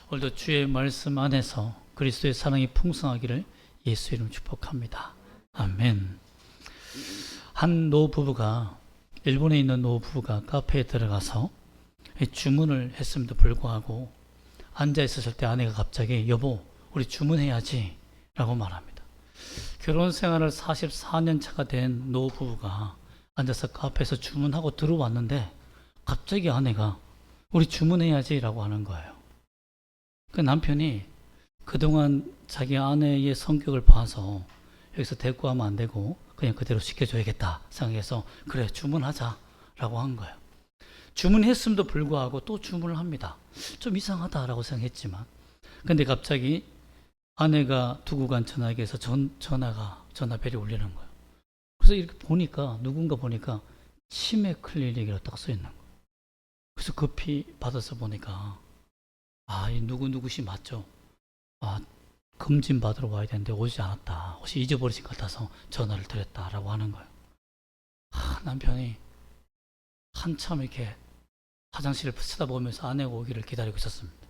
오늘도 주의 말씀 안에서 그리스도의 사랑이 풍성하기를 예수 이름 축복합니다. 아멘. 한 노부부가, 일본에 있는 노부부가 카페에 들어가서 주문을 했음에도 불구하고 앉아 있었을 때 아내가 갑자기 여보 우리 주문해야지 라고 말합니다. 결혼 생활을 44년 차가 된 노부부가 앉아서 카페에서 주문하고 들어왔는데 갑자기 아내가 우리 주문해야지 라고 하는 거예요. 그 남편이 그동안 자기 아내의 성격을 봐서 여기서 대꾸하면 안 되고 그냥 그대로 시켜줘야겠다 생각해서 그래 주문하자 라고 한 거예요. 주문했음에도 불구하고 또 주문을 합니다. 좀 이상하다라고 생각했지만 근데 갑자기 아내가 두고 간 전화기에서 전화벨이 울리는 거예요. 그래서 이렇게 보니까 누군가 보니까 치매 클리닉이라고 딱 써 있는 거예요. 그래서 급히 받아서 보니까 이 누구누구씨 맞죠? 검진 받으러 와야 되는데 오지 않았다. 혹시 잊어버리신 것 같아서 전화를 드렸다라고 하는 거예요. 남편이 한참 이렇게 화장실을 쳐다보면서 아내가 오기를 기다리고 있었습니다.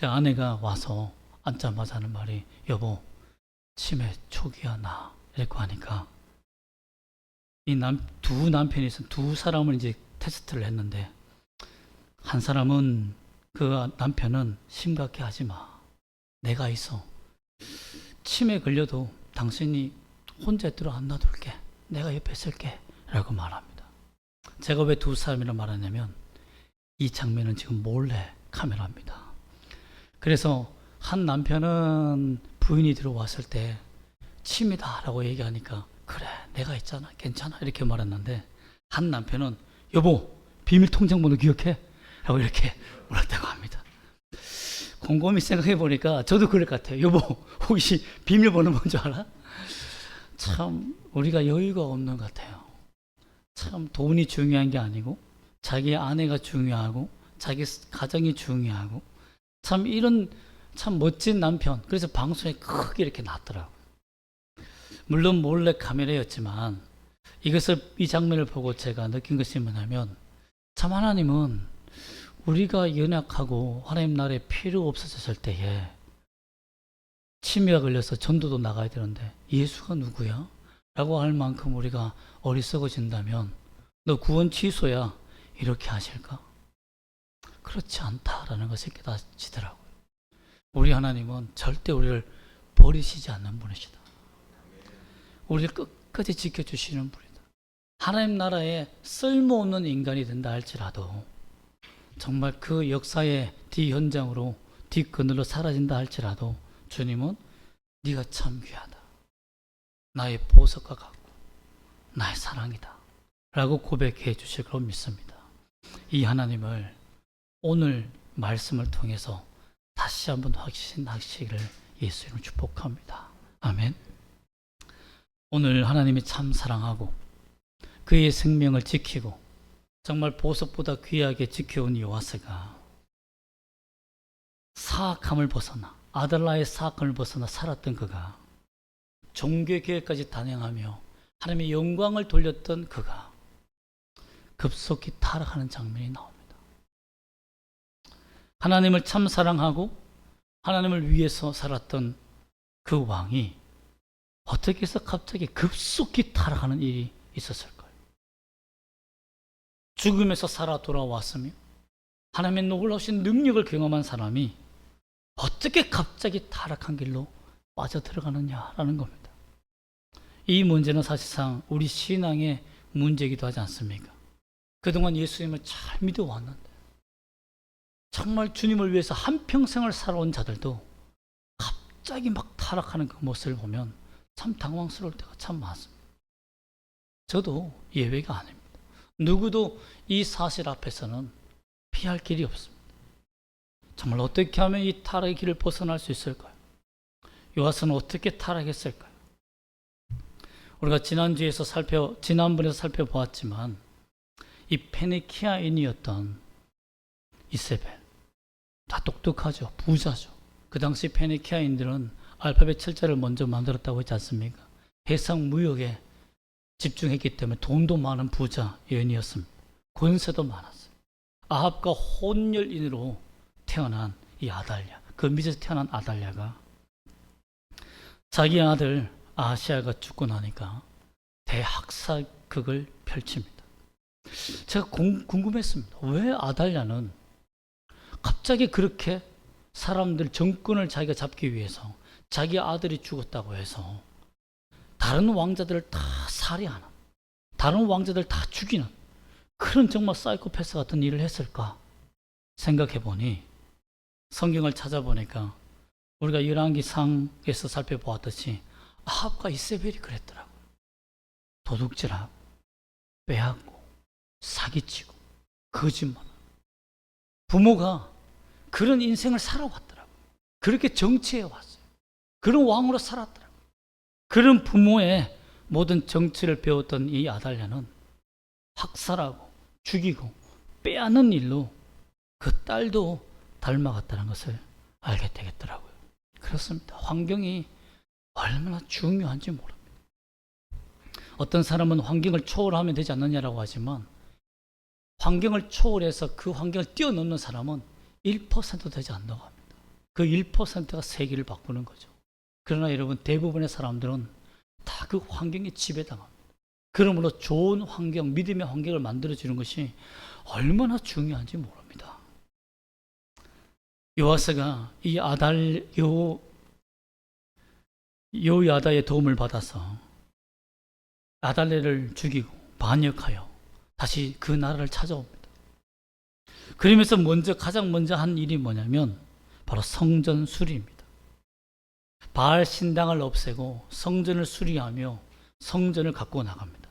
아내가 와서 앉자마자 하는 말이 여보 치매 초기야 나 이렇게 하니까 두 남편이 있어 두 사람을 이제 테스트를 했는데 한 사람은 그 남편은 심각해 하지 마. 내가 있어. 치매 걸려도 당신이 혼자 들어 안 놔둘게. 내가 옆에 있을게. 라고 말합니다. 제가 왜 두 사람이라 말하냐면 이 장면은 지금 몰래 카메라입니다. 그래서 한 남편은 부인이 들어왔을 때 치매다 라고 얘기하니까 그래 내가 있잖아 괜찮아 이렇게 말했는데 한 남편은 여보 비밀 통장번호 기억해? 라고 이렇게 물었다고 합니다. 곰곰이 생각해 보니까 저도 그럴 것 같아요. 여보 혹시 비밀번호 뭔지 알아? 참 우리가 여유가 없는 것 같아요. 참 돈이 중요한 게 아니고 자기 아내가 중요하고 자기 가정이 중요하고 참 이런 참 멋진 남편. 그래서 방송에 크게 이렇게 났더라고요. 물론 몰래 카메라였지만 이 장면을 보고 제가 느낀 것이 뭐냐면 참 하나님은 우리가 연약하고 하나님 나라에 필요 없어졌을 때에 치매가 걸려서 전도도 나가야 되는데 예수가 누구야? 라고 할 만큼 우리가 어리석어진다면 너 구원 취소야 이렇게 하실까? 그렇지 않다라는 것을 깨닫지더라고요. 우리 하나님은 절대 우리를 버리시지 않는 분이시다. 우리를 끝까지 지켜주시는 분이다. 하나님 나라에 쓸모없는 인간이 된다 할지라도 정말 그 역사의 뒤현장으로 뒷그늘로 사라진다 할지라도 주님은 네가 참 귀하다. 나의 보석과 같고 나의 사랑이다. 라고 고백해 주실 거로 믿습니다. 이 하나님을 오늘 말씀을 통해서 다시 한번 확신하시기를 예수 이름으로 축복합니다. 아멘. 오늘 하나님이 참 사랑하고 그의 생명을 지키고 정말 보석보다 귀하게 지켜온 요아스가 사악함을 벗어나 아달라의 사악함을 벗어나 살았던 그가 종교개혁까지 단행하며 하나님의 영광을 돌렸던 그가 급속히 타락하는 장면이 나옵니다. 하나님을 참 사랑하고 하나님을 위해서 살았던 그 왕이 어떻게 해서 갑자기 급속히 타락하는 일이 있었을까요? 죽음에서 살아 돌아왔으며 하나님의 놀라우신 능력을 경험한 사람이 어떻게 갑자기 타락한 길로 빠져들어가느냐라는 겁니다. 이 문제는 사실상 우리 신앙의 문제이기도 하지 않습니까? 그동안 예수님을 잘 믿어왔는데 정말 주님을 위해서 한평생을 살아온 자들도 갑자기 막 타락하는 그 모습을 보면 참 당황스러울 때가 참 많습니다. 저도 예외가 아닙니다. 누구도 이 사실 앞에서는 피할 길이 없습니다. 정말 어떻게 하면 이 타락의 길을 벗어날 수 있을까요? 요아스는 어떻게 타락했을까요? 우리가 지난번에서 살펴보았지만 이 페니키아인이었던 이세벨 다 똑똑하죠. 부자죠. 그 당시 페니키아인들은 알파벳 7자를 먼저 만들었다고 했지 않습니까? 해상 무역에 집중했기 때문에 돈도 많은 부자 여인이었습니다. 권세도 많았어요. 아합과 혼혈인으로 태어난 이 아달랴, 그 밑에서 태어난 아달랴가 자기 아들 아하시아가 죽고 나니까 대학살극을 펼칩니다. 제가 궁금했습니다. 왜 아달랴는 갑자기 그렇게 사람들 정권을 자기가 잡기 위해서 자기 아들이 죽었다고 해서 다른 왕자들을 다 살해하는, 다른 왕자들을 다 죽이는 그런 정말 사이코패스 같은 일을 했을까 생각해 보니 성경을 찾아보니까 우리가 열왕기상에서 살펴보았듯이 아합과 이세벨이 그랬더라고요. 도둑질하고 빼앗고 사기치고 거짓말하고 부모가 그런 인생을 살아왔더라고요. 그렇게 정치해 왔어요. 그런 왕으로 살았더라고요. 그런 부모의 모든 정치를 배웠던 이 아달랴는 학살하고 죽이고 빼앗는 일로 그 딸도 닮아갔다는 것을 알게 되겠더라고요. 그렇습니다. 환경이 얼마나 중요한지 모릅니다. 어떤 사람은 환경을 초월하면 되지 않느냐라고 하지만 환경을 초월해서 그 환경을 뛰어넘는 사람은 1%도 되지 않는다고 합니다. 그 1%가 세계를 바꾸는 거죠. 그러나 여러분, 대부분의 사람들은 다 그 환경에 지배당합니다. 그러므로 좋은 환경, 믿음의 환경을 만들어주는 것이 얼마나 중요한지 모릅니다. 요아스가 이 요야다의 도움을 받아서 아달랴를 죽이고 반역하여 다시 그 나라를 찾아옵니다. 그러면서 가장 먼저 한 일이 뭐냐면 바로 성전 수리입니다. 바알 신당을 없애고 성전을 수리하며 성전을 갖고 나갑니다.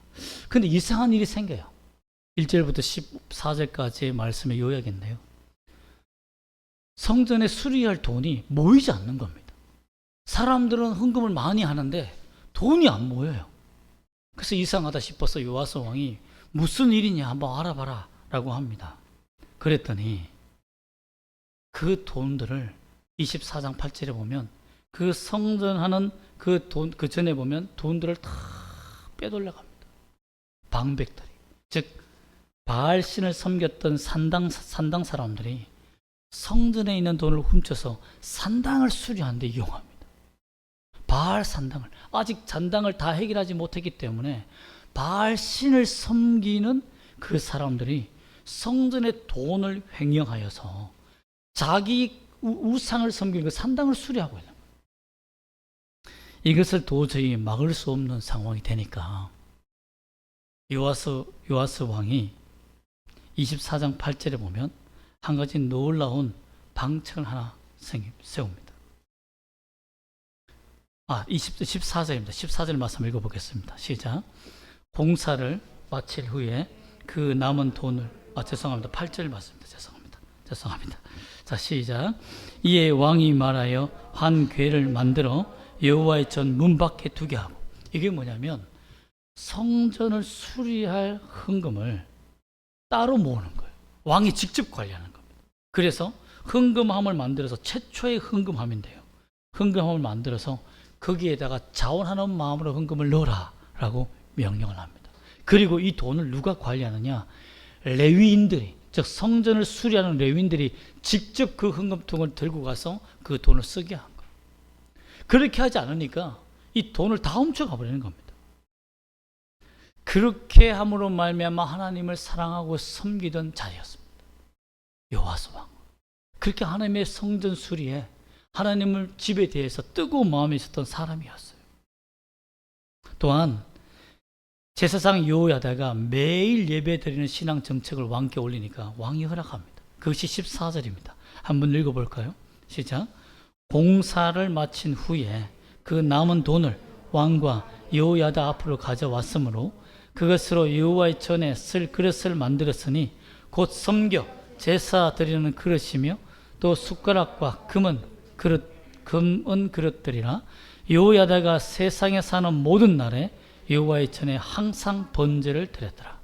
근데 이상한 일이 생겨요. 1절부터 14절까지의 말씀의 요약인데요. 성전에 수리할 돈이 모이지 않는 겁니다. 사람들은 헌금을 많이 하는데 돈이 안 모여요. 그래서 이상하다 싶어서 요아스 왕이 무슨 일이냐 한번 알아봐라 라고 합니다. 그랬더니 그 돈들을 24장 8절에 보면 그 성전하는 그 전에 보면 돈들을 다 빼돌려 갑니다. 방백들이, 즉 바알 신을 섬겼던 산당 사람들이 성전에 있는 돈을 훔쳐서 산당을 수리하는 데 이용합니다. 바알 산당을, 아직 잔당을 다 해결하지 못했기 때문에 바알 신을 섬기는 그 사람들이 성전의 돈을 횡령하여서 자기 우상을 섬기는 그 산당을 수리하고 있는 거예요. 이것을 도저히 막을 수 없는 상황이 되니까 요아스 왕이 24장 8절에 보면 한 가지 놀라운 방책을 하나 세웁니다. 14절입니다. 14절 말씀 읽어보겠습니다. 시작. 공사를 마칠 후에 그 남은 돈을, 죄송합니다. 8절 말씀입니다. 죄송합니다. 자, 시작. 이에 왕이 말하여 한 궤를 만들어 여호와의 전 문 밖에 두게 하고, 이게 뭐냐면 성전을 수리할 헌금을 따로 모으는 거예요. 왕이 직접 관리하는 겁니다. 그래서 헌금함을 만들어서, 최초의 헌금함인데요, 헌금함을 만들어서 거기에다가 자원하는 마음으로 헌금을 넣어라 라고 명령을 합니다. 그리고 이 돈을 누가 관리하느냐? 레위인들이, 즉 성전을 수리하는 레위인들이 직접 그 헌금통을 들고 가서 그 돈을 쓰게 한 거예요. 그렇게 하지 않으니까 이 돈을 다 훔쳐가 버리는 겁니다. 그렇게 함으로 말미암아 하나님을 사랑하고 섬기던 자리였습니다. 요아스 왕. 그렇게 하나님의 성전 수리에 하나님을 집에 대해서 뜨거운 마음이 있었던 사람이었어요. 또한 제사장 여호야다가 매일 예배드리는 신앙 정책을 왕께 올리니까 왕이 허락합니다. 그것이 14절입니다. 한번 읽어볼까요? 시작. 공사를 마친 후에 그 남은 돈을 왕과 여호야다 앞으로 가져왔으므로 그것으로 여호와의 전에 쓸 그릇을 만들었으니 곧 섬겨 제사 드리는 그릇이며 또 숟가락과 금은 그릇들이라. 여호야다가 세상에 사는 모든 날에 여호와의 전에 항상 번제를 드렸더라.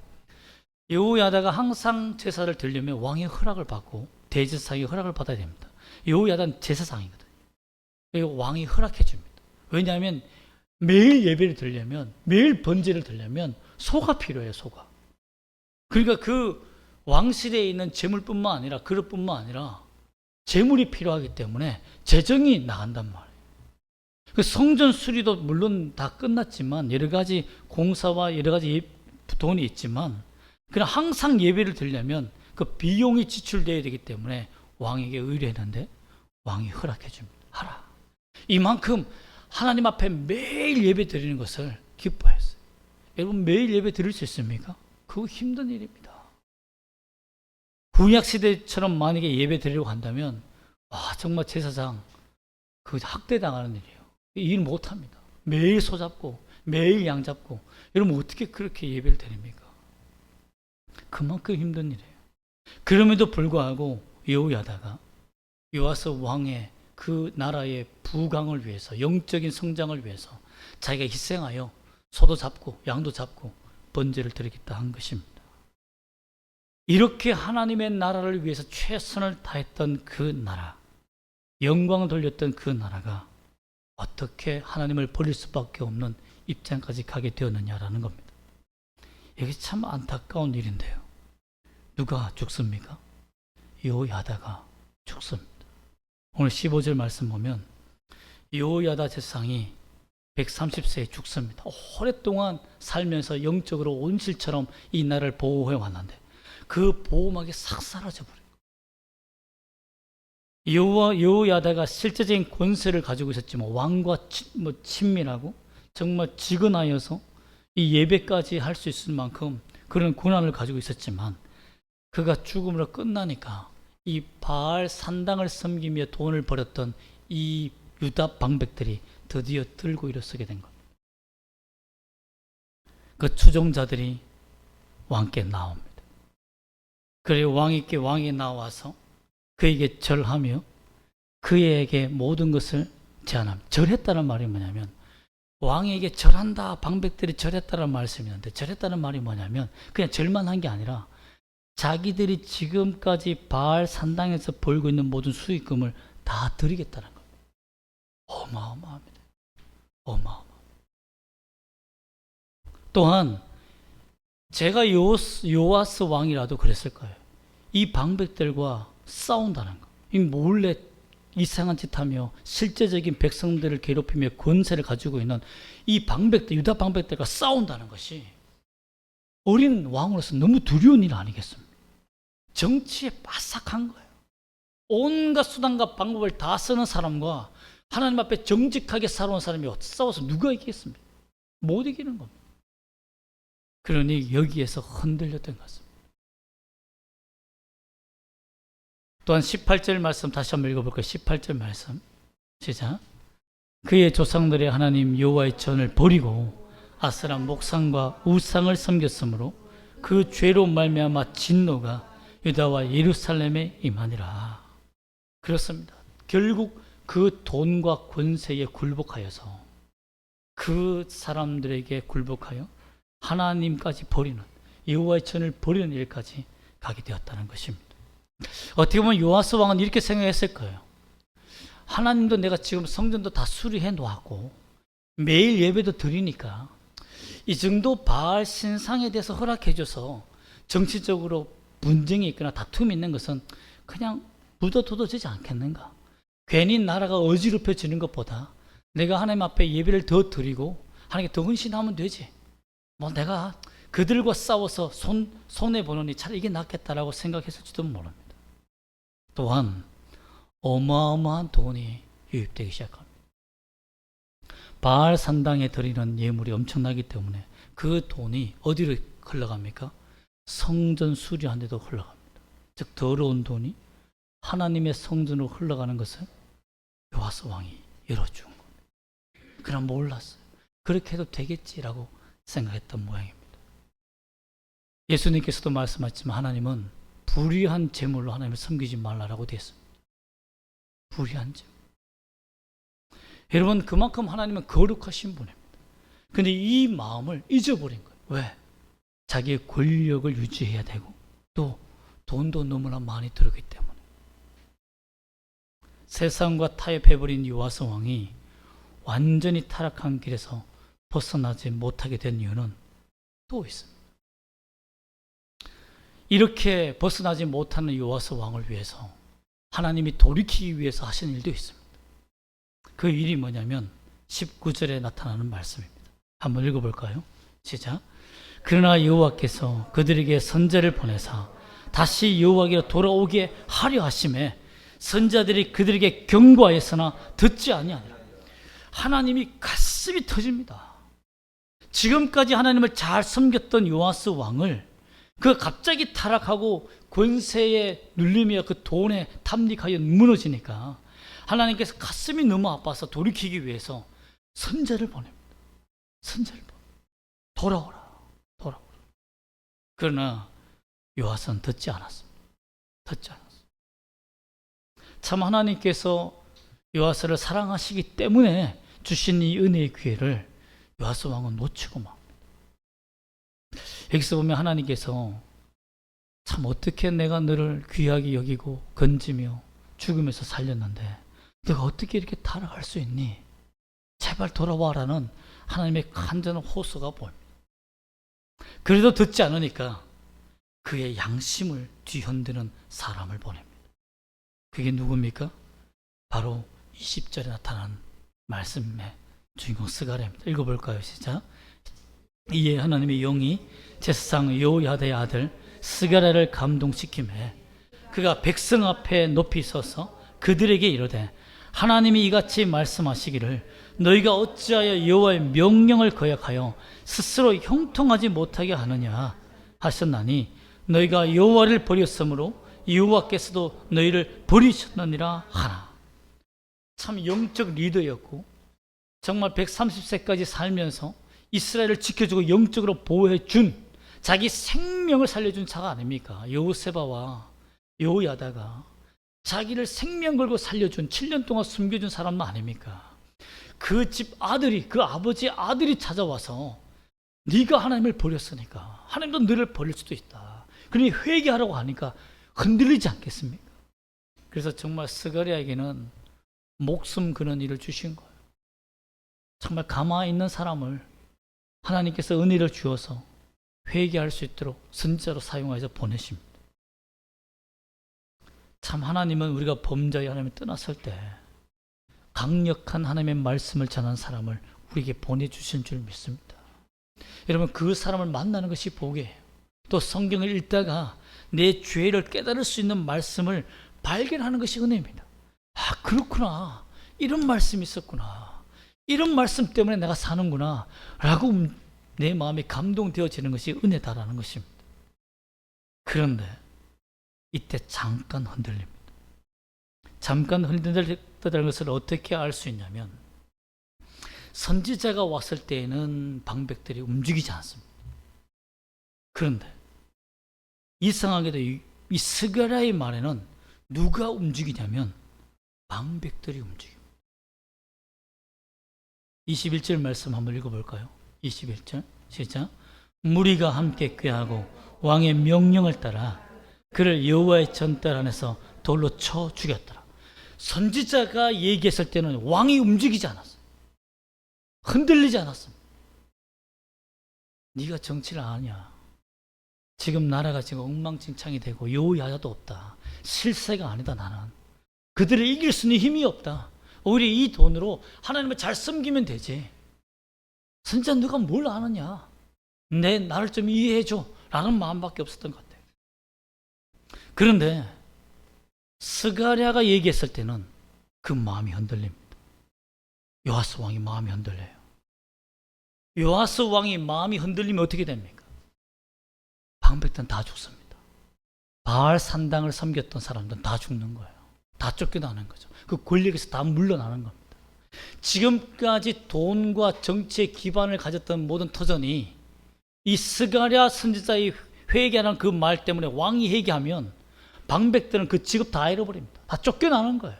여호야다가 항상 제사를 드리려면 왕의 허락을 받고 대제사장의 허락을 받아야 됩니다. 여호야다는 제사장이거든요. 그리고 왕이 허락해 줍니다. 왜냐하면 매일 예배를 드리려면, 매일 번제를 드리려면 소가 필요해요. 소가. 그러니까 그 왕실에 있는 재물뿐만 아니라 그릇뿐만 아니라 재물이 필요하기 때문에 재정이 나간단 말이에요. 그 성전 수리도 물론 다 끝났지만 여러 가지 공사와 여러 가지 돈이 있지만 그냥 항상 예배를 드리려면 그 비용이 지출되어야 되기 때문에 왕에게 의뢰했는데 왕이 허락해 줍니다. 하라. 이만큼 하나님 앞에 매일 예배 드리는 것을 기뻐했어요. 여러분 매일 예배 드릴 수 있습니까? 그거 힘든 일입니다. 구약 시대처럼 만약에 예배 드리려고 한다면 정말 제사장 그 학대당하는 일이에요. 일 못합니다. 매일 소 잡고 매일 양 잡고 여러분 어떻게 그렇게 예배를 드립니까? 그만큼 힘든 일이에요. 그럼에도 불구하고 여호야다가 요아스 왕의 그 나라의 부강을 위해서 영적인 성장을 위해서 자기가 희생하여 소도 잡고 양도 잡고 번제를 드리겠다 한 것입니다. 이렇게 하나님의 나라를 위해서 최선을 다했던 그 나라, 영광을 돌렸던 그 나라가 어떻게 하나님을 버릴 수밖에 없는 입장까지 가게 되었느냐라는 겁니다. 이게 참 안타까운 일인데요. 누가 죽습니까? 여호야다가 죽습니다. 오늘 15절 말씀 보면 여호야다 제사장이 130세에 죽습니다. 오랫동안 살면서 영적으로 온실처럼 이 나라를 보호해 왔는데 그 보호막이 싹 사라져버려요. 여호야다가 실제적인 권세를 가지고 있었지만 왕과 친밀하고 정말 지근하여서 이 예배까지 할 수 있을 만큼 그런 권한을 가지고 있었지만 그가 죽음으로 끝나니까 이 바알 산당을 섬기며 돈을 벌었던 이 유다 방백들이 드디어 들고 일어서게 된 겁니다. 그 추종자들이 왕께 나옵니다. 그리고 왕이 나와서 그에게 절하며 그에게 모든 것을 제안합니다. 절했다는 말이 뭐냐면 왕에게 절한다, 방백들이 절했다는 말씀이 있는데 절했다는 말이 뭐냐면 그냥 절만 한 게 아니라 자기들이 지금까지 바알 산당에서 벌고 있는 모든 수익금을 다 드리겠다는 겁니다. 어마어마합니다. 어마어마. 또한 제가 요아스 왕이라도 그랬을 거예요. 이 방백들과 싸운다는 거. 이 몰래 이상한 짓 하며 실제적인 백성들을 괴롭히며 권세를 가지고 있는 이 방백들, 유다 방백들과 싸운다는 것이 어린 왕으로서 너무 두려운 일 아니겠습니까? 정치에 빠삭한 거예요. 온갖 수단과 방법을 다 쓰는 사람과 하나님 앞에 정직하게 살아온 사람이 싸워서 누가 이기겠습니까? 못 이기는 겁니다. 그러니 여기에서 흔들렸던 것 같습니다. 또한 18절 말씀 다시 한번 읽어볼까요? 18절 말씀 시작. 그의 조상들의 하나님 여호와의 전을 버리고 아스라 목상과 우상을 섬겼으므로 그 죄로 말미암아 진노가 유다와 예루살렘에 임하니라. 그렇습니다. 결국 그 돈과 권세에 굴복하여서 그 사람들에게 굴복하여 하나님까지 버리는 여호와의 전을 버리는 일까지 가게 되었다는 것입니다. 어떻게 보면 요아스 왕은 이렇게 생각했을 거예요. 하나님도 내가 지금 성전도 다 수리해 놓았고 매일 예배도 드리니까 이 정도 바알 신상에 대해서 허락해 줘서 정치적으로 분쟁이 있거나 다툼이 있는 것은 그냥 묻어둬도 되지 않겠는가. 괜히 나라가 어지럽혀지는 것보다 내가 하나님 앞에 예배를 더 드리고 하나님께 더 헌신하면 되지. 내가 그들과 싸워서 손해보느니 차라리 이게 낫겠다라고 생각했을지도 모릅니다. 또한 어마어마한 돈이 유입되기 시작합니다. 바알 산당에 드리는 예물이 엄청나기 때문에 그 돈이 어디로 흘러갑니까? 성전 수리하는 데도 흘러갑니다. 즉 더러운 돈이 하나님의 성전으로 흘러가는 것을 요아스 왕이 열어준 겁니다. 그러나 몰랐어요. 그렇게 해도 되겠지라고 생각했던 모양입니다. 예수님께서도 말씀하셨지만 하나님은 불의한 제물로 하나님을 섬기지 말라라고 되어 있습니다. 불의한 제물. 여러분 그만큼 하나님은 거룩하신 분입니다. 그런데 이 마음을 잊어버린 거예요. 왜? 자기의 권력을 유지해야 되고 또 돈도 너무나 많이 들어오기 때문에. 세상과 타협해버린 요아스 왕이 완전히 타락한 길에서 벗어나지 못하게 된 이유는 또 있습니다. 이렇게 벗어나지 못하는 요아스 왕을 위해서 하나님이 돌이키기 위해서 하신 일도 있습니다. 그 일이 뭐냐면 19절에 나타나는 말씀입니다. 한번 읽어볼까요? 시작. 그러나 여호와께서 그들에게 선지자를 보내사 다시 여호와께로 돌아오게 하려 하심에 선지자들이 그들에게 경고하였으나 듣지 아니하니라. 하나님이 가슴이 터집니다. 지금까지 하나님을 잘 섬겼던 요아스 왕을 그 갑자기 타락하고 권세에 눌리며 그 돈에 탐닉하여 무너지니까 하나님께서 가슴이 너무 아파서 돌이키기 위해서 선지자를 보냅니다. 선지자를 돌아오라. 그러나 요아스는 듣지 않았습니다. 참 하나님께서 요아스를 사랑하시기 때문에 주신 이 은혜의 기회를 요아스 왕은 놓치고 맙니다. 여기서 보면 하나님께서 참 어떻게 내가 너를 귀하게 여기고 건지며 죽음에서 살렸는데 너가 어떻게 이렇게 타락할 수 있니? 제발 돌아와라는 하나님의 간절한 호소가 보입니다. 그래도 듣지 않으니까 그의 양심을 뒤흔드는 사람을 보냅니다. 그게 누굽니까? 바로 20절에 나타난 말씀의 주인공 스가랴입니다. 읽어볼까요? 시작. 이에 하나님의 영이 제사장 여호야다의 아들 스가랴를 감동시키매 그가 백성 앞에 높이 서서 그들에게 이르되 하나님이 이같이 말씀하시기를 너희가 어찌하여 여호와의 명령을 거역하여 스스로 형통하지 못하게 하느냐 하셨나니 너희가 여호와를 버렸으므로 여호와께서도 너희를 버리셨느니라 하나. 참 영적 리더였고 정말 130세까지 살면서 이스라엘을 지켜주고 영적으로 보호해준 자기 생명을 살려준 자가 아닙니까? 여호세바와 여호야다가 자기를 생명 걸고 살려준 7년 동안 숨겨준 사람도 아닙니까? 그 집 아들이 그 아버지의 아들이 찾아와서 네가 하나님을 버렸으니까 하나님도 너를 버릴 수도 있다. 그러니 회개하라고 하니까 흔들리지 않겠습니까? 그래서 정말 스가랴에게는 목숨 거는 일을 주신 거예요. 정말 가만히 있는 사람을 하나님께서 은혜를 주어서 회개할 수 있도록 선지자로 사용해서 보내십니다. 참 하나님은 우리가 범죄의 하나님을 떠났을 때 강력한 하나님의 말씀을 전하는 사람을 우리에게 보내주신 줄 믿습니다. 여러분 그 사람을 만나는 것이 복이에요. 또 성경을 읽다가 내 죄를 깨달을 수 있는 말씀을 발견하는 것이 은혜입니다. 아 그렇구나, 이런 말씀이 있었구나, 이런 말씀 때문에 내가 사는구나 라고 내 마음이 감동되어지는 것이 은혜다라는 것입니다. 그런데 이때 잠깐 흔들립니다. 잠깐 흔들렸다는 것을 어떻게 알 수 있냐면 선지자가 왔을 때에는 방백들이 움직이지 않습니다. 그런데 이상하게도 이 스가랴의 말에는 누가 움직이냐면 방백들이 움직입니다. 21절 말씀 한번 읽어볼까요? 21절 시작. 무리가 함께 꾀하고 왕의 명령을 따라 그를 여호와의 전달 안에서 돌로 쳐 죽였더라. 선지자가 얘기했을 때는 왕이 움직이지 않았어요. 흔들리지 않았습니다. 네가 정치를 아냐? 지금 나라가 지금 엉망진창이 되고 여호야다도 없다. 실세가 아니다. 나는 그들을 이길 수 있는 힘이 없다. 오히려 이 돈으로 하나님을 잘 섬기면 되지. 선지자 누가 뭘 아느냐? 나를 좀 이해해줘 라는 마음밖에 없었던 것 같아요. 그런데 스가랴가 얘기했을 때는 그 마음이 흔들립니다. 요아스 왕이 마음이 흔들려요. 요아스 왕이 마음이 흔들리면 어떻게 됩니까? 방백들은 다 죽습니다. 바알 산당을 섬겼던 사람들은 다 죽는 거예요. 다 쫓겨나는 거죠. 그 권력에서 다 물러나는 겁니다. 지금까지 돈과 정치의 기반을 가졌던 모든 터전이 이 스가랴 선지자의 회개하는 그 말 때문에 왕이 회개하면 방백들은 그 직업 다 잃어버립니다. 다 쫓겨나는 거예요.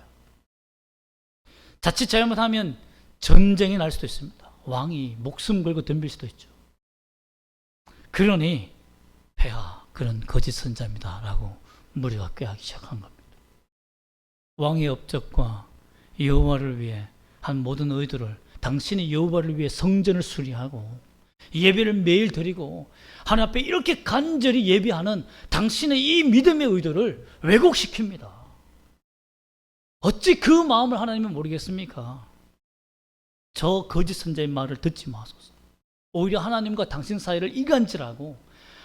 자칫 잘못하면 전쟁이 날 수도 있습니다. 왕이 목숨 걸고 덤빌 수도 있죠. 그러니 폐하 그런 거짓 선지자입니다 라고 무리가 꾀하기 시작한 겁니다. 왕의 업적과 여호와를 위해 한 모든 의도를 당신이 여호와를 위해 성전을 수리하고 예배를 매일 드리고 하나님 앞에 이렇게 간절히 예배하는 당신의 이 믿음의 의도를 왜곡시킵니다. 어찌 그 마음을 하나님은 모르겠습니까? 저 거짓 선자의 말을 듣지 마소서. 오히려 하나님과 당신 사이를 이간질하고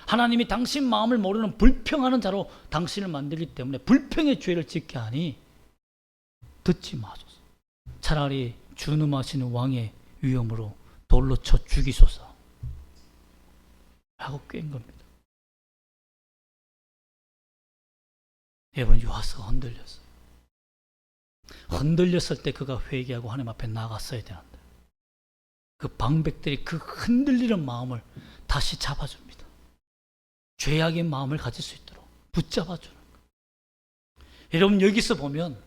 하나님이 당신 마음을 모르는 불평하는 자로 당신을 만들기 때문에 불평의 죄를 짓게 하니 듣지 마소서. 차라리 준음하시는 왕의 위엄으로 돌로 쳐 죽이소서 하고 꾀인 겁니다. 여러분, 요아스가 흔들렸어요. 흔들렸을 때 그가 회개하고 하나님 앞에 나갔어야 되는데 그 방백들이 그 흔들리는 마음을 다시 잡아줍니다. 죄악의 마음을 가질 수 있도록 붙잡아주는 거예요. 여러분, 여기서 보면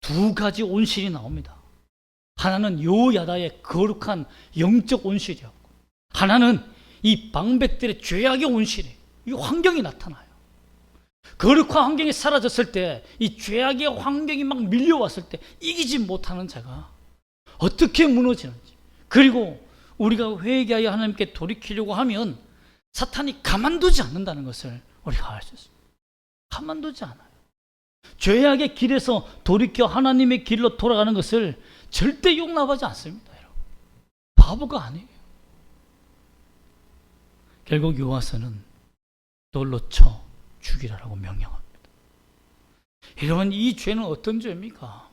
두 가지 온실이 나옵니다. 하나는 요야다의 거룩한 영적 온실이었고 하나는 이 방백들의 죄악의 온실이, 이 환경이 나타나요. 거룩한 환경이 사라졌을 때 이 죄악의 환경이 막 밀려왔을 때 이기지 못하는 자가 어떻게 무너지는지, 그리고 우리가 회개하여 하나님께 돌이키려고 하면 사탄이 가만두지 않는다는 것을 우리가 알 수 있습니다. 가만두지 않아요. 죄악의 길에서 돌이켜 하나님의 길로 돌아가는 것을 절대 용납하지 않습니다. 여러분, 바보가 아니에요. 결국 요아스는 돌로 쳐 죽이라고 명령합니다. 여러분, 이 죄는 어떤 죄입니까?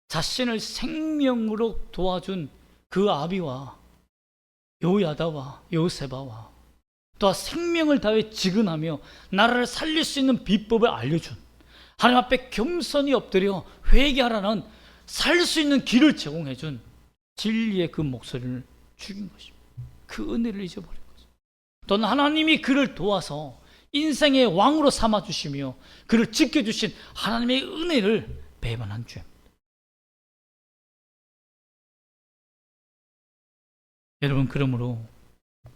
자신을 생명으로 도와준 그 아비와 요야다와 요세바와 또 생명을 다해 지근하며 나라를 살릴 수 있는 비법을 알려준, 하나님 앞에 겸손히 엎드려 회개하라는 살 수 있는 길을 제공해준 진리의 그 목소리를 죽인 것입니다. 그 은혜를 잊어버린 거죠. 또는 하나님이 그를 도와서 인생의 왕으로 삼아주시며 그를 지켜주신 하나님의 은혜를 배반한 죄입니다. 여러분, 그러므로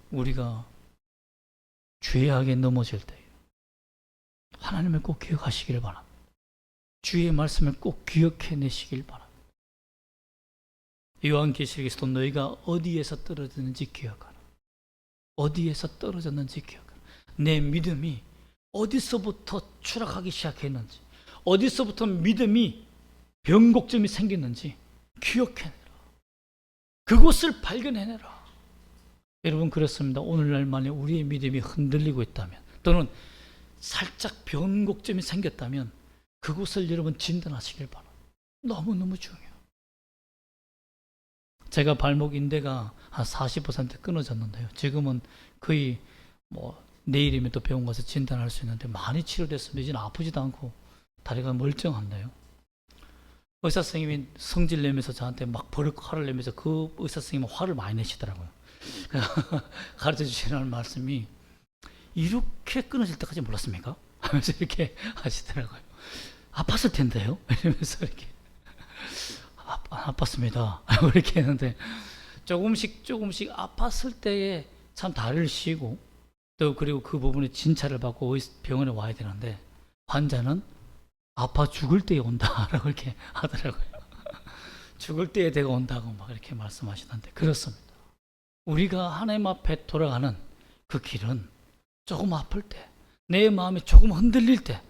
우리가 죄악에 넘어질 때 하나님을 꼭 기억하시기를 바랍니다. 주의 말씀을 꼭 기억해내시길 바랍니다. 요한계시록에서도 너희가 어디에서 떨어졌는지 기억하라. 어디에서 떨어졌는지 기억하라. 내 믿음이 어디서부터 추락하기 시작했는지, 어디서부터 믿음이 변곡점이 생겼는지 기억해내라. 그곳을 발견해내라. 여러분, 그렇습니다. 오늘날 만에 우리의 믿음이 흔들리고 있다면 또는 살짝 변곡점이 생겼다면 그곳을 여러분 진단하시길 바랍니다. 너무너무 중요해요. 제가 발목 인대가 한 40% 끊어졌는데요. 지금은 거의 내일이면 또 병원 가서 진단할 수 있는데 많이 치료됐습니다. 이제는 아프지도 않고 다리가 멀쩡한데요. 의사 선생님이 성질 내면서 저한테 막 버럭 화를 내면서 그 의사 선생님은 화를 많이 내시더라고요. 가르쳐 주시는 말씀이 이렇게 끊어질 때까지 몰랐습니까? 하면서 이렇게 하시더라고요. 아팠을 텐데요? 이러면서 이렇게 아팠습니다. 이렇게 했는데 조금씩 아팠을 때에 참 다리를 쉬고 또 그리고 그 부분에 진찰을 받고 병원에 와야 되는데 환자는 아파 죽을 때에 온다라고 이렇게 하더라고요. 죽을 때에 내가 온다고 막 이렇게 말씀하시던데 그렇습니다. 우리가 하나님 앞에 돌아가는 그 길은 조금 아플 때, 내 마음이 조금 흔들릴 때,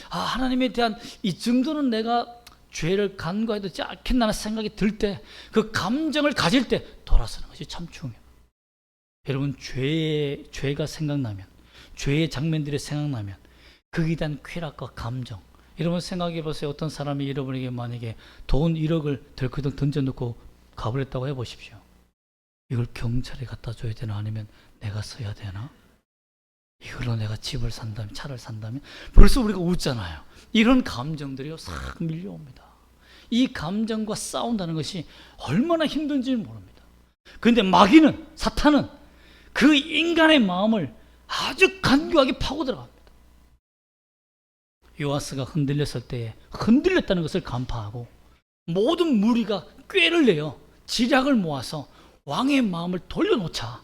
하나님에 대한 이 정도는 내가 죄를 간과해도 되지 않겠나는 생각이 들 때, 그 감정을 가질 때 돌아서는 것이 참 중요해요. 여러분, 죄가 생각나면, 죄의 장면들이 생각나면 거기에 대한 쾌락과 감정, 여러분 생각해 보세요. 어떤 사람이 여러분에게 만약에 돈 1억을 덜커덕 던져놓고 가버렸다고 해보십시오. 이걸 경찰에 갖다 줘야 되나 아니면 내가 써야 되나? 이걸로 내가 집을 산다면, 차를 산다면 벌써 우리가 웃잖아요. 이런 감정들이 싹 밀려옵니다. 이 감정과 싸운다는 것이 얼마나 힘든지는 모릅니다. 그런데 마귀는, 사탄은 그 인간의 마음을 아주 간교하게 파고 들어갑니다. 요아스가 흔들렸을 때에 흔들렸다는 것을 간파하고 모든 무리가 꾀를 내어 지략을 모아서 왕의 마음을 돌려놓자,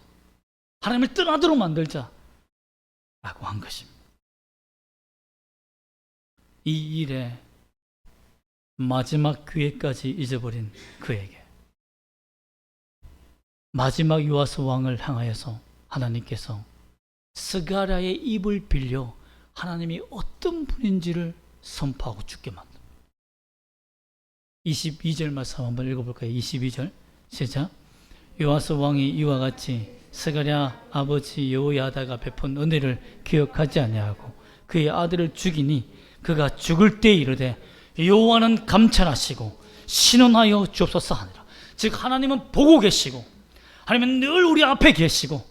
하나님을 떠나도록 만들자 라고 한 것입니다. 이 일에 마지막 기회까지 잊어버린 그에게 마지막 요아스 왕을 향하여서 하나님께서 스가랴의 입을 빌려 하나님이 어떤 분인지를 선포하고 죽게 만듭니다. 22절 말씀 한번 읽어볼까요? 22절 시작. 요아스 왕이 이와 같이 스가랴 아버지 여호야다가 베푼 은혜를 기억하지 아니하고 그의 아들을 죽이니 그가 죽을 때 이르되 여호와는 감찰하시고 신원하여 주옵소서 하니라. 즉 하나님은 보고 계시고 하나님은 늘 우리 앞에 계시고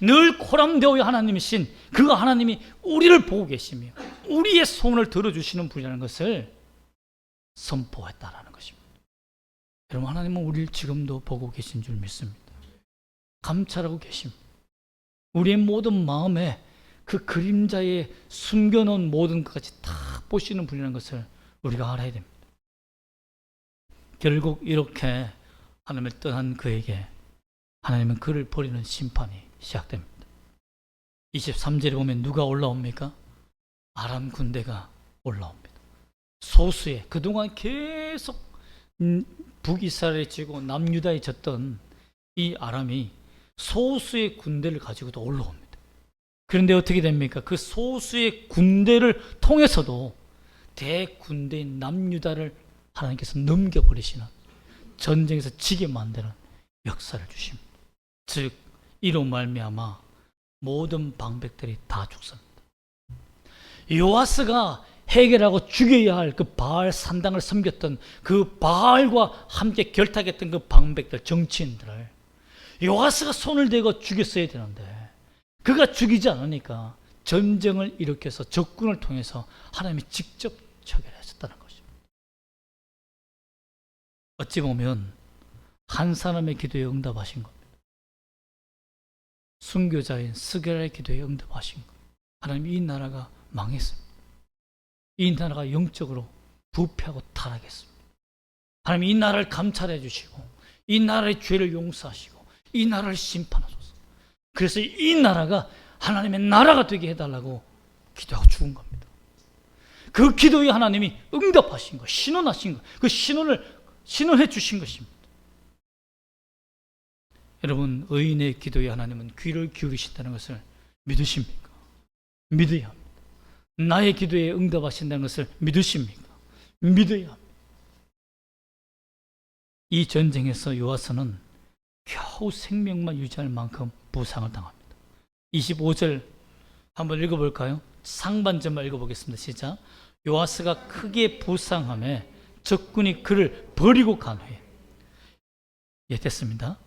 늘 코람되어 하나님이신 그 하나님이 우리를 보고 계시며 우리의 소원을 들어주시는 분이라는 것을 선포했다라는 것입니다. 여러분, 하나님은 우리를 지금도 보고 계신 줄 믿습니다. 감찰하고 계십니다. 우리의 모든 마음에 그 그림자에 숨겨놓은 모든 것까지 다 보시는 분이라는 것을 우리가 알아야 됩니다. 결국 이렇게 하나님을 떠난 그에게 하나님은 그를 버리는 심판이 시작됩니다. 23절에 보면 누가 올라옵니까? 아람 군대가 올라옵니다. 소수의 그동안 계속 북이스라엘에 지고 남유다에 졌던 이 아람이 소수의 군대를 가지고도 올라옵니다. 그런데 어떻게 됩니까? 그 소수의 군대를 통해서도 대군대인 남유다를 하나님께서 넘겨버리시는, 전쟁에서 지게 만드는 역사를 주십니다. 즉 이로 말미암아 모든 방백들이 다 죽습니다. 요아스가 해결하고 죽여야 할 그 바알 산당을 섬겼던 그 바알과 함께 결탁했던 그 방백들, 정치인들을 요아스가 손을 대고 죽였어야 되는데 그가 죽이지 않으니까 전쟁을 일으켜서 적군을 통해서 하나님이 직접 처결하셨다는 것입니다. 어찌 보면 한 사람의 기도에 응답하신 겁니다. 순교자인 스게라의 기도에 응답하신 겁니다. 하나님, 이 나라가 망했습니다. 이 나라가 영적으로 부패하고 타락했습니다. 하나님, 이 나라를 감찰해 주시고 이 나라의 죄를 용서하시고 이 나라를 심판하소서. 그래서 이 나라가 하나님의 나라가 되게 해달라고 기도하고 죽은 겁니다. 그 기도에 하나님이 응답하신 거, 신원하신 거, 그 신원해 주신 것입니다. 여러분, 의인의 기도에 하나님은 귀를 기울이신다는 것을 믿으십니까? 믿어야 합니다. 나의 기도에 응답하신다는 것을 믿으십니까? 믿어야 합니다. 이 전쟁에서 요아스는 겨우 생명만 유지할 만큼 부상을 당합니다. 25절 한번 읽어볼까요? 상반절만 읽어보겠습니다. 시작. 요아스가 크게 부상하며 적군이 그를 버리고 간 후에, 예, 됐습니다.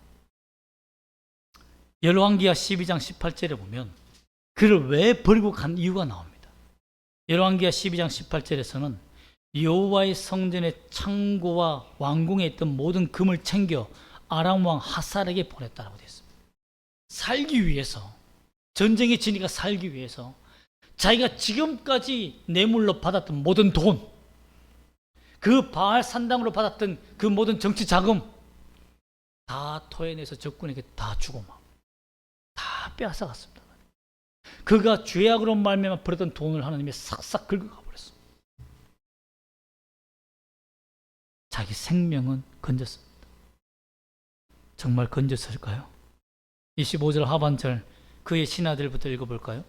열왕기하 12장 18절에 보면 그를 왜 버리고 간 이유가 나옵니다. 열왕기하 12장 18절에서는 여호와의 성전의 창고와 왕궁에 있던 모든 금을 챙겨 아람 왕 하살에게 보냈다라고 되어 있습니다. 살기 위해서, 전쟁에 지니까 살기 위해서 자기가 지금까지 뇌물로 받았던 모든 돈, 그 바알 산당으로 받았던 그 모든 정치 자금 다 토해내서 적군에게 다 주고 다 빼앗아갔습니다. 그가 죄악으로 말미암아 벌었던 돈을 하나님이 싹싹 긁어가 버렸습니다. 자기 생명은 건졌습니다. 정말 건졌을까요? 25절 하반절 그의 신하들부터 읽어볼까요?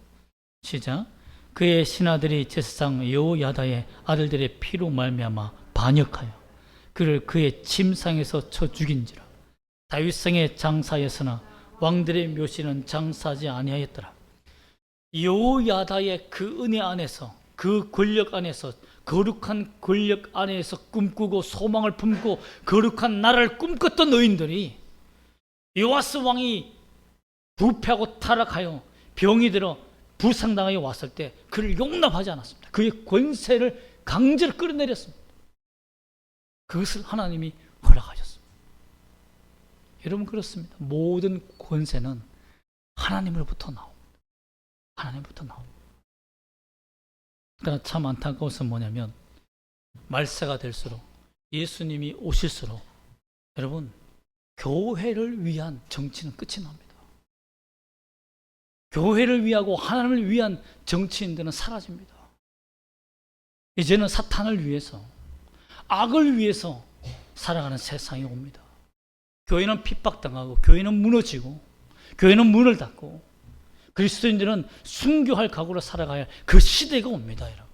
시작. 그의 신하들이 제사장 여호야다의 아들들의 피로 말미암아 반역하여 그를 그의 침상에서 쳐 죽인지라. 다윗성에 장사하였으나 왕들의 묘시는 장사하지 아니하였더라. 여호야다의 그 은혜 안에서, 그 권력 안에서, 거룩한 권력 안에서 꿈꾸고 소망을 품고 거룩한 나라를 꿈꿨던 의인들이 요아스 왕이 부패하고 타락하여 병이 들어 부상당하여 왔을 때 그를 용납하지 않았습니다. 그의 권세를 강제로 끌어내렸습니다. 그것을 하나님이 허락하셨습니다. 여러분, 그렇습니다. 모든 권세는 하나님으로부터 나옵니다. 하나님부터 나옵니다. 그러나 참 안타까운 것은 뭐냐면 말세가 될수록, 예수님이 오실수록 여러분, 교회를 위한 정치는 끝이 납니다. 교회를 위하고 하나님을 위한 정치인들은 사라집니다. 이제는 사탄을 위해서, 악을 위해서 살아가는 세상이 옵니다. 교회는 핍박당하고 교회는 무너지고 교회는 문을 닫고 그리스도인들은 순교할 각오로 살아가야 할 그 시대가 옵니다. 여러분,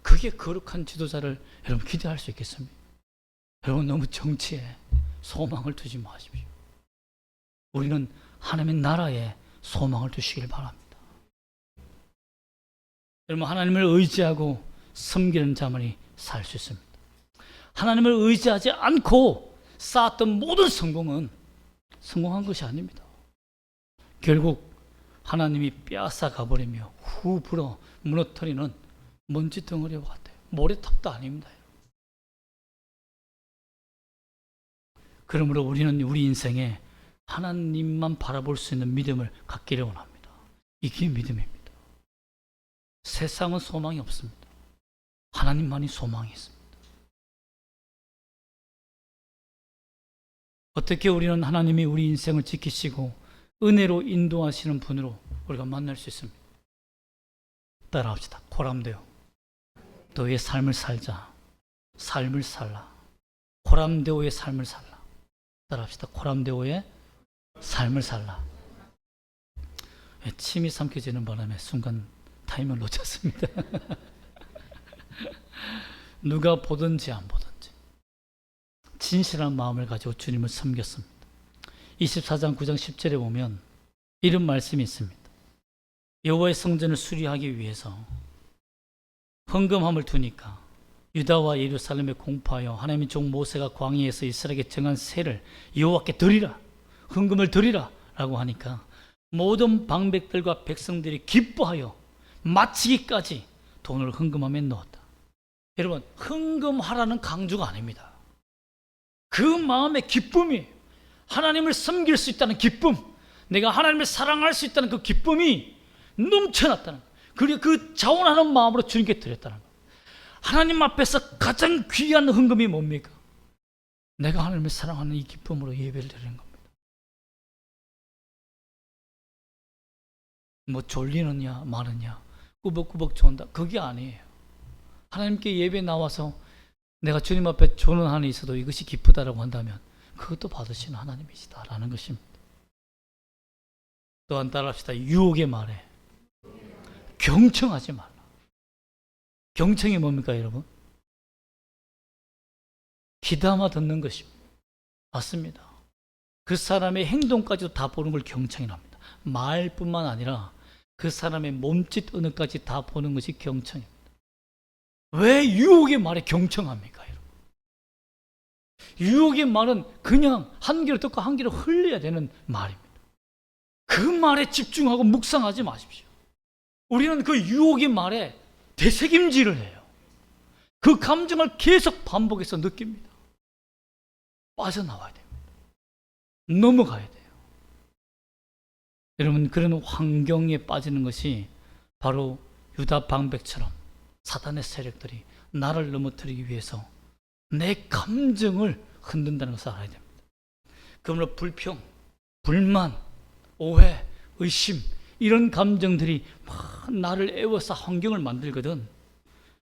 그게 거룩한 지도자를 여러분 기대할 수 있겠습니까? 여러분, 너무 정치에 소망을 두지 마십시오. 우리는 하나님의 나라에 소망을 두시길 바랍니다. 여러분, 하나님을 의지하고 섬기는 자만이 살 수 있습니다. 하나님을 의지하지 않고 쌓았던 모든 성공은 성공한 것이 아닙니다. 결국 하나님이 빼앗아 가버리며 후 불어 무너뜨리는 먼지 덩어리와 같아요. 모래탑도 아닙니다. 그러므로 우리는 우리 인생에 하나님만 바라볼 수 있는 믿음을 갖기를 원합니다. 이게 믿음입니다. 세상은 소망이 없습니다. 하나님만이 소망이 있습니다. 어떻게 우리는 하나님이 우리 인생을 지키시고 은혜로 인도하시는 분으로 우리가 만날 수 있습니다. 따라합시다. 코람데오. 너의 삶을 살자. 삶을 살라. 코람데오의 삶을 살라. 따라합시다. 코람데오의 삶을 살라. 침이 삼켜지는 바람에 순간 타임을 놓쳤습니다. 누가 보든지 안 보든지 진실한 마음을 가지고 주님을 섬겼습니다. 24장 9장 10절에 보면 이런 말씀이 있습니다. 여호와의 성전을 수리하기 위해서 헌금함을 두니까 유다와 예루살렘에 공포하여 하나님의 종 모세가 광야에서 이스라엘에게 정한 세를 여호와께 드리라, 헌금을 드리라 라고 하니까 모든 방백들과 백성들이 기뻐하여 마치기까지 돈을 헌금함에 넣었다. 여러분, 헌금하라는 강조가 아닙니다. 그 마음의 기쁨이, 하나님을 섬길 수 있다는 기쁨, 내가 하나님을 사랑할 수 있다는 그 기쁨이 넘쳐났다는 거예요. 그리고 그 자원하는 마음으로 주님께 드렸다는 거예요. 하나님 앞에서 가장 귀한 헌금이 뭡니까? 내가 하나님을 사랑하는 이 기쁨으로 예배를 드리는 겁니다. 뭐 졸리느냐 마느냐 꾸벅꾸벅 존다, 그게 아니에요. 하나님께 예배 나와서 내가 주님 앞에 조는 한이 있어도 이것이 기쁘다라고 한다면 그것도 받으시는 하나님이시다라는 것입니다. 또한 따라합시다. 유혹의 말에 경청하지 말라. 경청이 뭡니까, 여러분? 귀담아 듣는 것입니다. 맞습니다. 그 사람의 행동까지도 다 보는 걸 경청이랍니다. 말뿐만 아니라 그 사람의 몸짓 언어까지 다 보는 것이 경청입니다. 왜 유혹의 말에 경청합니까, 여러분? 유혹의 말은 그냥 한 귀로 듣고 한 귀로 흘려야 되는 말입니다. 그 말에 집중하고 묵상하지 마십시오. 우리는 그 유혹의 말에 되새김질을 해요. 그 감정을 계속 반복해서 느낍니다. 빠져나와야 됩니다. 넘어가야 돼요. 여러분, 그런 환경에 빠지는 것이 바로 유다 방백처럼 사단의 세력들이 나를 넘어뜨리기 위해서 내 감정을 흔든다는 것을 알아야 됩니다. 그러므로 불평, 불만, 오해, 의심, 이런 감정들이 막 나를 애워서 환경을 만들거든.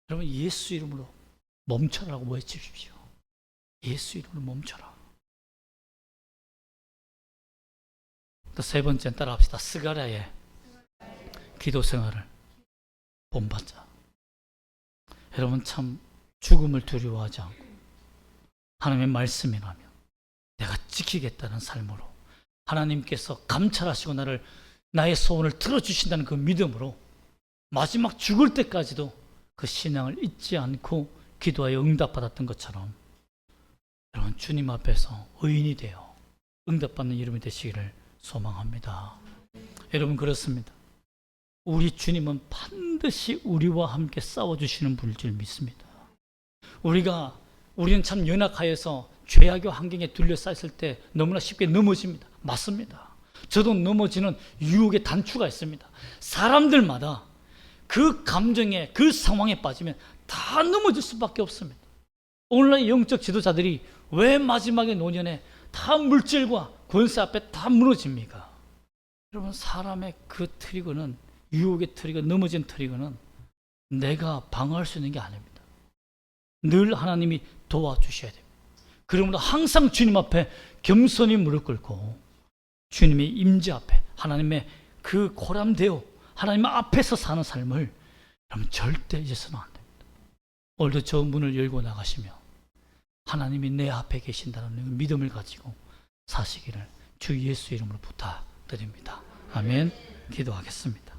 여러분, 예수 이름으로 멈춰라고 외치십시오. 예수 이름으로 멈춰라. 또 세 번째 따라합시다. 스가랴의 기도 생활을 본받자. 여러분, 참 죽음을 두려워하지 않고 하나님의 말씀이라면 내가 지키겠다는 삶으로 하나님께서 감찰하시고 나의 소원을 들어주신다는 그 믿음으로 마지막 죽을 때까지도 그 신앙을 잊지 않고 기도하여 응답받았던 것처럼 여러분, 주님 앞에서 의인이 되어 응답받는 이름이 되시기를 소망합니다. 여러분, 그렇습니다. 우리 주님은 반드시 우리와 함께 싸워주시는 분일 줄 믿습니다. 우리는 참 연약하여서 죄악의 환경에 둘러싸였을 때 너무나 쉽게 넘어집니다. 맞습니다. 저도 넘어지는 유혹의 단추가 있습니다. 사람들마다 그 감정에, 그 상황에 빠지면 다 넘어질 수밖에 없습니다. 오늘날 영적 지도자들이 왜 마지막의 노년에 다 물질과 권세 앞에 다 무너집니까? 여러분, 사람의 그 트리거는, 유혹의 트리거, 넘어진 트리거는 내가 방어할 수 있는 게 아닙니다. 늘 하나님이 도와주셔야 됩니다. 그러므로 항상 주님 앞에 겸손히 무릎 꿇고 주님의 임재 앞에, 하나님의 그 고람되어 하나님 앞에서 사는 삶을 여러분 절대 잊어서는 안 됩니다. 오늘도 저 문을 열고 나가시며 하나님이 내 앞에 계신다는 믿음을 가지고 사시기를 주 예수 이름으로 부탁드립니다. 아멘. 기도하겠습니다.